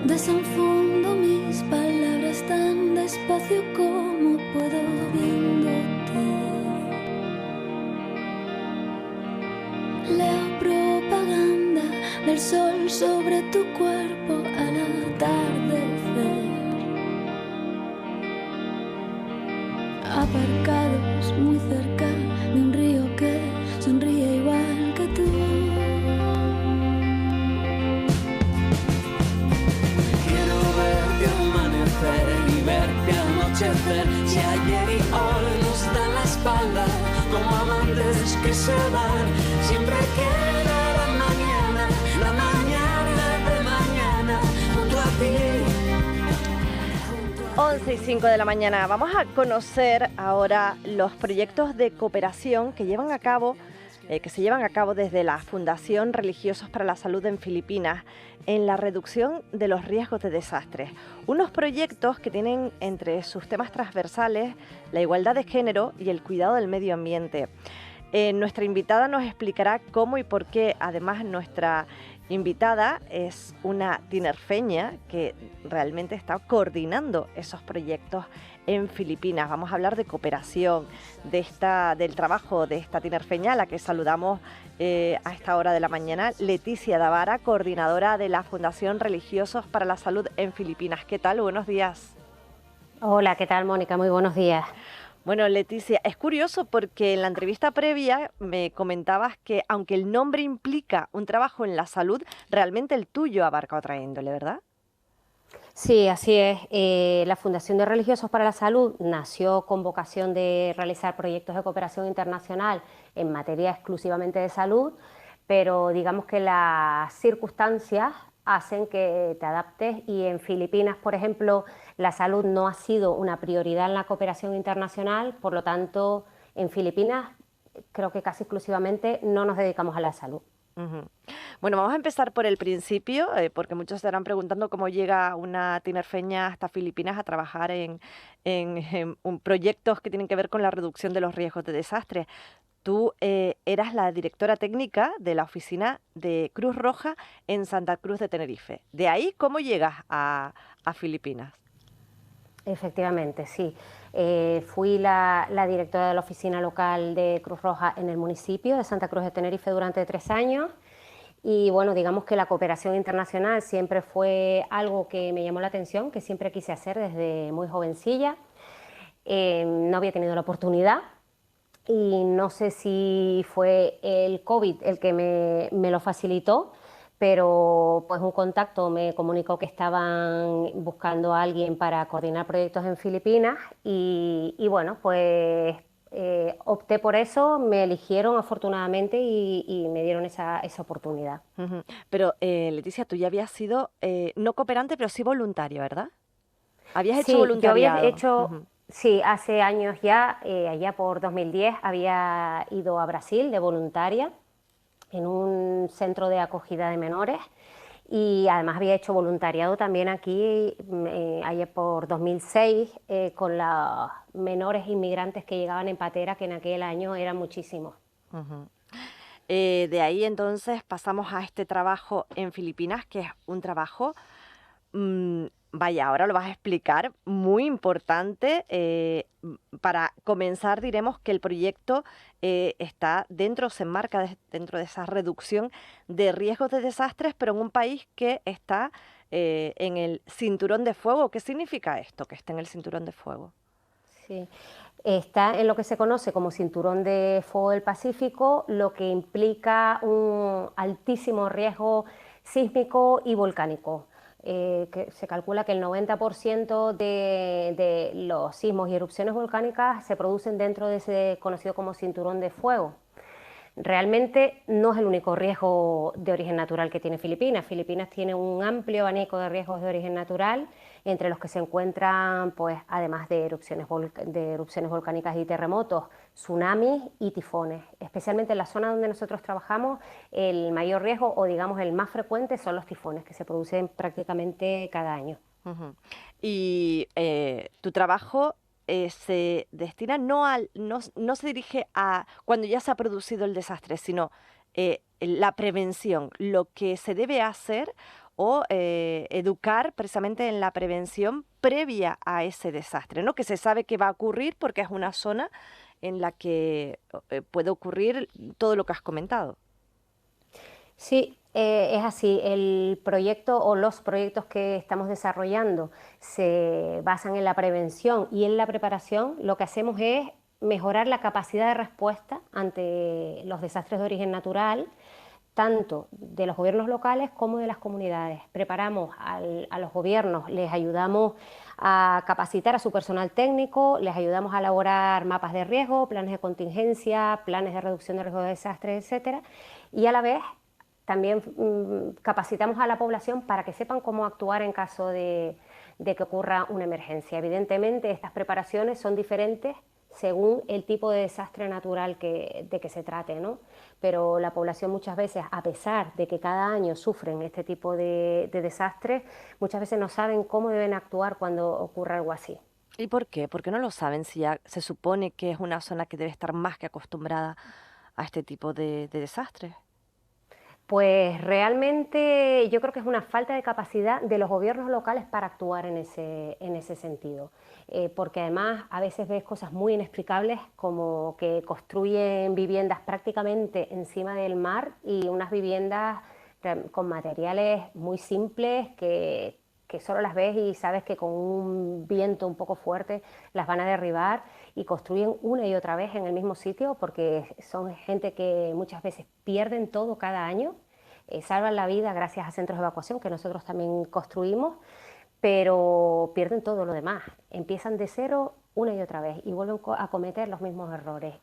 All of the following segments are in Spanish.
Desenfundo mis palabras tan despacio como puedo viéndote. Leo propaganda del sol sobre tu cuerpo al atardecer. Aparcados muy cerca de un río que sonríe igual que tú. Quiero verte amanecer y verte anochecer. Si ayer y hoy nos dan la espalda como amantes que se van, siempre queda la mañana de mañana junto a ti. 11:05 de la mañana. Vamos a conocer ahora los proyectos de cooperación que llevan a cabo, que se llevan a cabo desde la Fundación Religiosos para la Salud en Filipinas en la reducción de los riesgos de desastres. Unos proyectos que tienen entre sus temas transversales la igualdad de género y el cuidado del medio ambiente. Nuestra invitada nos explicará cómo y por qué. Además, nuestra invitada es una tinerfeña que realmente está coordinando esos proyectos en Filipinas. Vamos a hablar de cooperación, del trabajo de esta tinerfeña, a la que saludamos a esta hora de la mañana, Leticia Davara, coordinadora de la Fundación Religiosos para la Salud en Filipinas. ¿Qué tal? Buenos días. Hola, ¿qué tal, Mónica? Muy buenos días. Bueno, Leticia, es curioso porque en la entrevista previa me comentabas que aunque el nombre implica un trabajo en la salud, realmente el tuyo abarca otra índole, ¿verdad? Sí, así es. La Fundación de Religiosos para la Salud nació con vocación de realizar proyectos de cooperación internacional en materia exclusivamente de salud, pero digamos que las circunstancias hacen que te adaptes y en Filipinas, por ejemplo, la salud no ha sido una prioridad en la cooperación internacional, por lo tanto, en Filipinas creo que casi exclusivamente no nos dedicamos a la salud. Bueno, vamos a empezar por el principio, porque muchos estarán preguntando cómo llega una tinerfeña hasta Filipinas a trabajar en proyectos que tienen que ver con la reducción de los riesgos de desastres. Tú eras la directora técnica de la oficina de Cruz Roja en Santa Cruz de Tenerife. De ahí, ¿cómo llegas a Filipinas? Efectivamente, sí. Fui la directora de la oficina local de Cruz Roja en el municipio de Santa Cruz de Tenerife durante 3 años y bueno, digamos que la cooperación internacional siempre fue algo que me llamó la atención, que siempre quise hacer desde muy jovencilla. No había tenido la oportunidad y no sé si fue el COVID el que me lo facilitó, pero pues un contacto me comunicó que estaban buscando a alguien para coordinar proyectos en Filipinas y bueno, pues opté por eso, me eligieron afortunadamente y me dieron esa oportunidad. Pero Leticia, tú ya habías sido, no cooperante, pero sí voluntaria, ¿verdad? Habías hecho Sí, yo voluntariado. había hecho, sí, hace años ya, allá por 2010, había ido a Brasil de voluntaria en un centro de acogida de menores y además había hecho voluntariado también aquí allá por 2006 con los menores inmigrantes que llegaban en patera, que en aquel año eran muchísimos. De ahí entonces pasamos a este trabajo en Filipinas, que es un trabajo, vaya, ahora lo vas a explicar, muy importante. Para comenzar diremos que el proyecto está dentro, se enmarca dentro de esa reducción de riesgos de desastres, pero en un país que está en el cinturón de fuego. ¿Qué significa esto, que esté en el cinturón de fuego? Sí. Está en lo que se conoce como Cinturón de Fuego del Pacífico, lo que implica un altísimo riesgo sísmico y volcánico. Que se calcula que el 90% de los sismos y erupciones volcánicas se producen dentro de ese conocido como Cinturón de Fuego. Realmente no es el único riesgo de origen natural que tiene Filipinas. Filipinas tiene un amplio abanico de riesgos de origen natural, entre los que se encuentran, pues, además de erupciones volcánicas y terremotos, tsunamis y tifones. Especialmente en la zona donde nosotros trabajamos, el mayor riesgo, o digamos el más frecuente, son los tifones, que se producen prácticamente cada año. Y tu trabajo se destina no se dirige a cuando ya se ha producido el desastre, sino la prevención, lo que se debe hacer o educar precisamente en la prevención previa a ese desastre, ¿no? Que se sabe que va a ocurrir porque es una zona en la que puede ocurrir todo lo que has comentado. Sí, es así. El proyecto o los proyectos que estamos desarrollando se basan en la prevención y en la preparación. Lo que hacemos es mejorar la capacidad de respuesta ante los desastres de origen natural, tanto de los gobiernos locales como de las comunidades. Preparamos a los gobiernos, les ayudamos a capacitar a su personal técnico, les ayudamos a elaborar mapas de riesgo, planes de contingencia, planes de reducción de riesgo de desastres, etcétera, y a la vez también capacitamos a la población para que sepan cómo actuar en caso de que ocurra una emergencia. Evidentemente, estas preparaciones son diferentes según el tipo de desastre natural de que se trate, ¿no? Pero la población muchas veces, a pesar de que cada año sufren este tipo de desastres, muchas veces no saben cómo deben actuar cuando ocurra algo así. ¿Y por qué? ¿Por qué no lo saben si ya se supone que es una zona que debe estar más que acostumbrada a este tipo de desastres? Pues realmente yo creo que es una falta de capacidad de los gobiernos locales para actuar en ese sentido. Porque además a veces ves cosas muy inexplicables como que construyen viviendas prácticamente encima del mar y unas viviendas con materiales muy simples que solo las ves y sabes que con un viento un poco fuerte las van a derribar y construyen una y otra vez en el mismo sitio porque son gente que muchas veces pierden todo cada año, salvan la vida gracias a centros de evacuación que nosotros también construimos, pero pierden todo lo demás. Empiezan de cero una y otra vez y vuelven a cometer los mismos errores.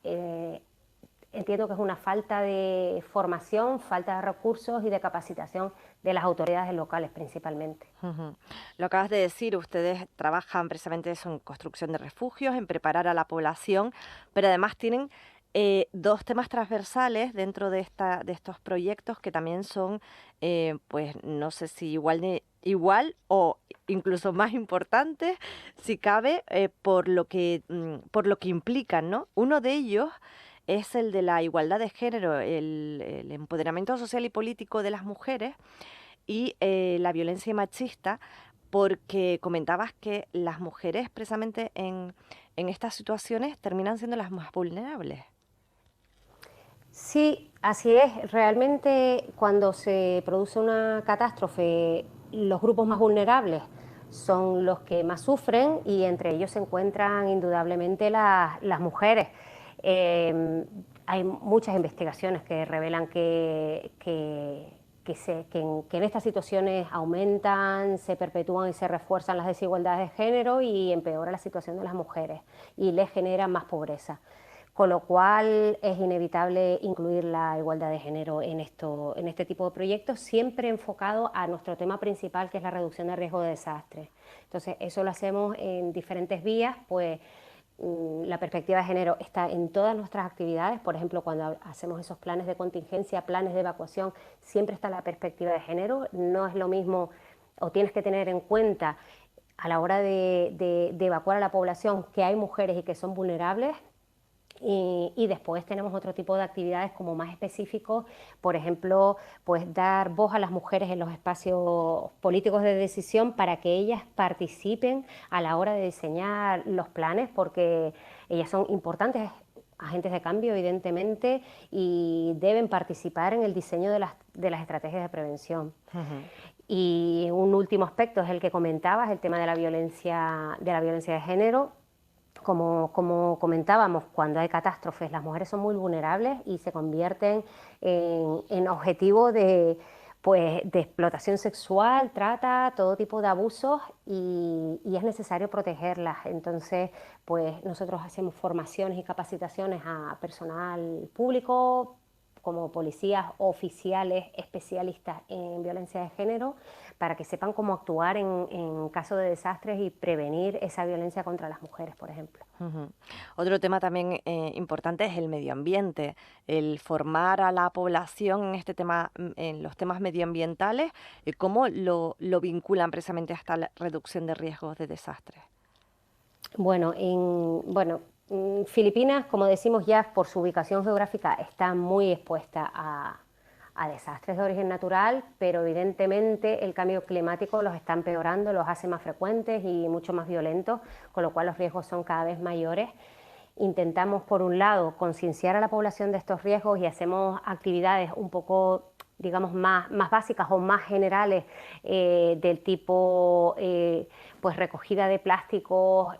Entiendo que es una falta de formación, falta de recursos y de capacitación de las autoridades locales principalmente. Ujú. Lo acabas de decir, ustedes trabajan precisamente eso en construcción de refugios, en preparar a la población, pero además tienen dos temas transversales dentro de estos proyectos que también son, pues no sé si igual o incluso más importantes, si cabe, por lo que implican, ¿no? Uno de ellos es el de la igualdad de género, el empoderamiento social y político de las mujeres y la violencia machista, porque comentabas que las mujeres precisamente en estas situaciones terminan siendo las más vulnerables. Sí, así es. Realmente cuando se produce una catástrofe, los grupos más vulnerables son los que más sufren y entre ellos se encuentran indudablemente las mujeres. Hay muchas investigaciones que revelan que en estas situaciones aumentan, se perpetúan y se refuerzan las desigualdades de género y empeora la situación de las mujeres y les genera más pobreza. Con lo cual es inevitable incluir la igualdad de género en este tipo de proyectos, siempre enfocado a nuestro tema principal, que es la reducción de riesgo de desastres. Entonces, eso lo hacemos en diferentes vías, pues la perspectiva de género está en todas nuestras actividades. Por ejemplo, cuando hacemos esos planes de contingencia, planes de evacuación, siempre está la perspectiva de género. No es lo mismo, o tienes que tener en cuenta a la hora de evacuar a la población que hay mujeres y que son vulnerables. Y después tenemos otro tipo de actividades como más específicos, por ejemplo, pues dar voz a las mujeres en los espacios políticos de decisión para que ellas participen a la hora de diseñar los planes, porque ellas son importantes agentes de cambio, evidentemente, y deben participar en el diseño de las estrategias de prevención. Uh-huh. Y un último aspecto es el que comentabas, el tema de la violencia de género. Como comentábamos, cuando hay catástrofes, las mujeres son muy vulnerables y se convierten en objetivo de explotación sexual, trata, todo tipo de abusos y es necesario protegerlas. Entonces, pues nosotros hacemos formaciones y capacitaciones a personal público, como policías oficiales especialistas en violencia de género, para que sepan cómo actuar en caso de desastres y prevenir esa violencia contra las mujeres, por ejemplo. Uh-huh. Otro tema también importante es el medio ambiente, el formar a la población en este tema, en los temas medioambientales, cómo lo vinculan precisamente hasta la reducción de riesgos de desastres. Filipinas, como decimos ya, por su ubicación geográfica, está muy expuesta a desastres de origen natural, pero evidentemente el cambio climático los está empeorando, los hace más frecuentes y mucho más violentos, con lo cual los riesgos son cada vez mayores. Intentamos, por un lado, concienciar a la población de estos riesgos y hacemos actividades un poco, digamos, más básicas o más generales, del tipo pues recogida de plásticos,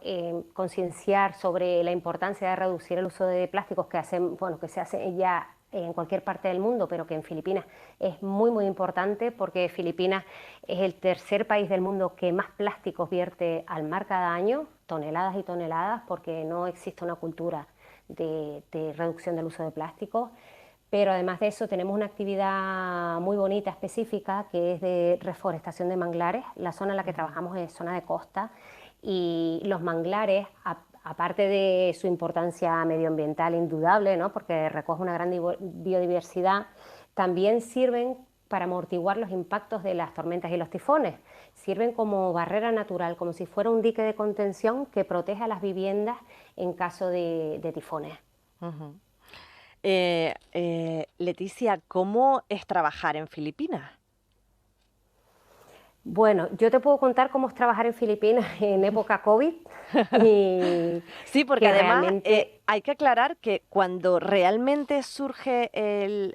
concienciar sobre la importancia de reducir el uso de plásticos que se hace ya en cualquier parte del mundo, pero que en Filipinas es muy importante, porque Filipinas es el tercer país del mundo que más plásticos vierte al mar cada año, toneladas y toneladas, porque no existe una cultura de reducción del uso de plásticos. Pero además de eso tenemos una actividad muy bonita, específica, que es de reforestación de manglares. La zona en la que trabajamos es zona de costa, y los manglares, aparte de su importancia medioambiental indudable, ¿no?, porque recoge una gran biodiversidad, también sirven para amortiguar los impactos de las tormentas y los tifones. Sirven como barrera natural, como si fuera un dique de contención que protege a las viviendas en caso de tifones. Ujú. Leticia, ¿cómo es trabajar en Filipinas? Bueno, yo te puedo contar cómo es trabajar en Filipinas en época COVID, y Sí, porque que además realmente... hay que aclarar que cuando realmente surge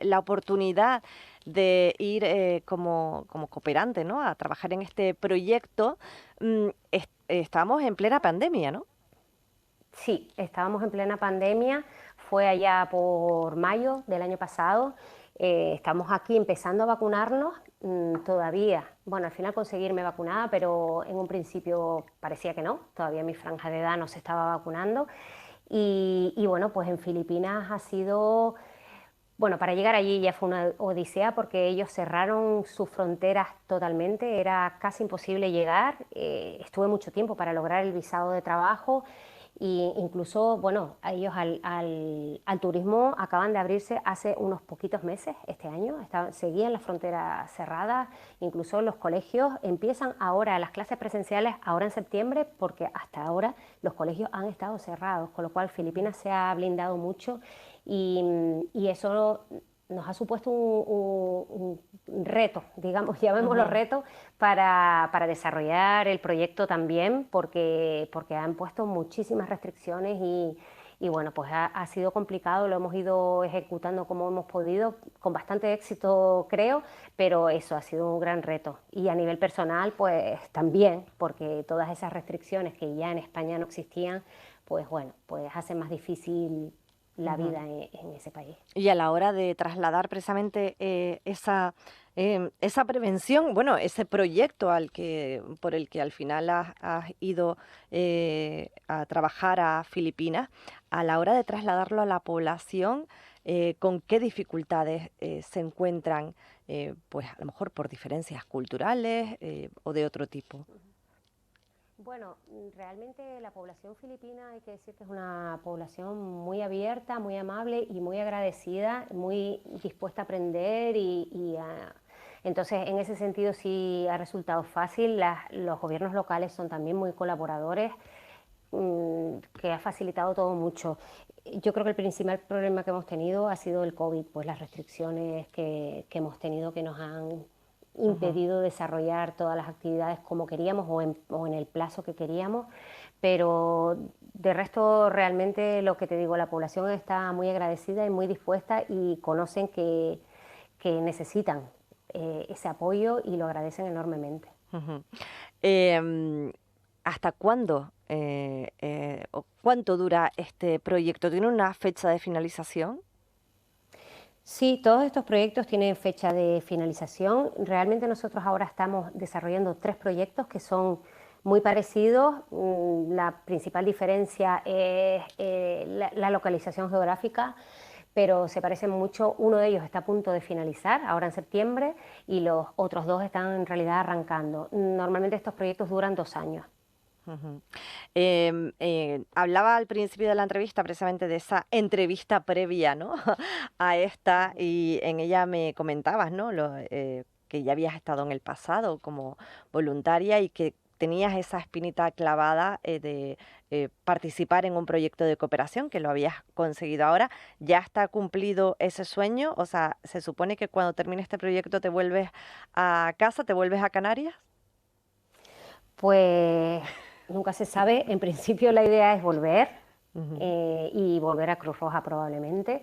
la oportunidad de ir como cooperante, ¿no?, a trabajar en este proyecto, estábamos en plena pandemia, ¿no? Sí, estábamos en plena pandemia, fue allá por mayo del año pasado. Estamos aquí empezando a vacunarnos, todavía, bueno, al final conseguirme vacunada, pero en un principio parecía que no, todavía mi franja de edad no se estaba vacunando. Y bueno, pues en Filipinas ha sido... Bueno, para llegar allí ya fue una odisea, porque ellos cerraron sus fronteras totalmente, era casi imposible llegar. Estuve mucho tiempo para lograr el visado de trabajo, e incluso, bueno, a ellos al turismo acaban de abrirse hace unos poquitos meses, este año, seguían las fronteras cerradas, incluso los colegios empiezan ahora, las clases presenciales ahora en septiembre, porque hasta ahora los colegios han estado cerrados, con lo cual Filipinas se ha blindado mucho. Y eso nos ha supuesto un reto, digamos, llamémoslo reto, para desarrollar el proyecto también, porque han puesto muchísimas restricciones, y bueno, pues ha sido complicado, lo hemos ido ejecutando como hemos podido, con bastante éxito creo, pero eso ha sido un gran reto. Y a nivel personal, pues también, porque todas esas restricciones que ya en España no existían, pues bueno, pues hacen más difícil la vida en ese país. Y a la hora de trasladar precisamente esa prevención, bueno, ese proyecto por el que al final has ido a trabajar a Filipinas, a la hora de trasladarlo a la población, ¿con qué dificultades se encuentran? Pues a lo mejor por diferencias culturales o de otro tipo. Bueno, realmente la población filipina, hay que decir que es una población muy abierta, muy amable y muy agradecida, muy dispuesta a aprender, entonces en ese sentido sí ha resultado fácil. Los gobiernos locales son también muy colaboradores, que ha facilitado todo mucho. Yo creo que el principal problema que hemos tenido ha sido el COVID, pues las restricciones que hemos tenido, que nos han impedido desarrollar todas las actividades como queríamos, o en el plazo que queríamos, pero de resto realmente lo que te digo, la población está muy agradecida y muy dispuesta, y conocen que necesitan ese apoyo, y lo agradecen enormemente. Ujú. ¿Hasta cuándo o cuánto dura este proyecto? ¿Tiene una fecha de finalización? Sí, todos estos proyectos tienen fecha de finalización. Realmente nosotros ahora estamos desarrollando 3 proyectos que son muy parecidos. La principal diferencia es la localización geográfica, pero se parecen mucho. Uno de ellos está a punto de finalizar, ahora en septiembre, y los otros 2 están en realidad arrancando. Normalmente estos proyectos duran 2 años. Ujú. Hablaba al principio de la entrevista precisamente de esa entrevista previa, ¿no? a esta, y en ella me comentabas, ¿no? Que ya habías estado en el pasado como voluntaria y que tenías esa espinita clavada de participar en un proyecto de cooperación, que lo habías conseguido ahora. ¿Ya está cumplido ese sueño? O sea, ¿se supone que cuando termine este proyecto te vuelves a casa, te vuelves a Canarias? Pues nunca se sabe. En principio la idea es volver Ujú. y volver a Cruz Roja probablemente,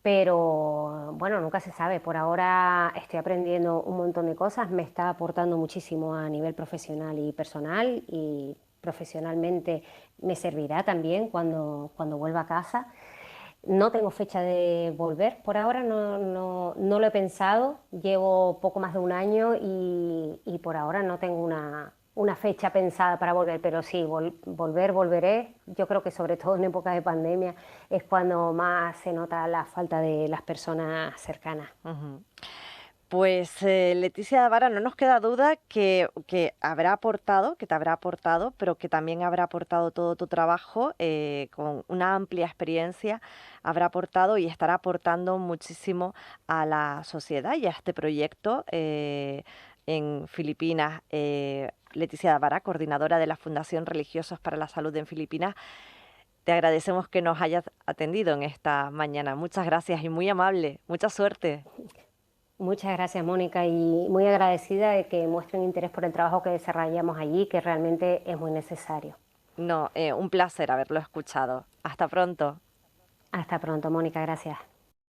pero bueno, nunca se sabe. Por ahora estoy aprendiendo un montón de cosas, me está aportando muchísimo a nivel profesional y personal, y profesionalmente me servirá también cuando vuelva a casa. No tengo fecha de volver, por ahora no lo he pensado, llevo poco más de un año y por ahora no tengo una fecha pensada para volver, pero sí, volveré. Yo creo que sobre todo en época de pandemia es cuando más se nota la falta de las personas cercanas. Ujú. Pues Leticia Vara, no nos queda duda que habrá aportado, que te habrá aportado, pero que también habrá aportado todo tu trabajo con una amplia experiencia, habrá aportado y estará aportando muchísimo a la sociedad y a este proyecto en Filipinas. Leticia Vara, coordinadora de la Fundación Religiosos para la Salud en Filipinas, te agradecemos que nos hayas atendido en esta mañana. Muchas gracias y muy amable. Mucha suerte. Muchas gracias, Mónica, y muy agradecida de que muestren interés por el trabajo que desarrollamos allí, que realmente es muy necesario. No, un placer haberlo escuchado. Hasta pronto. Hasta pronto, Mónica, gracias.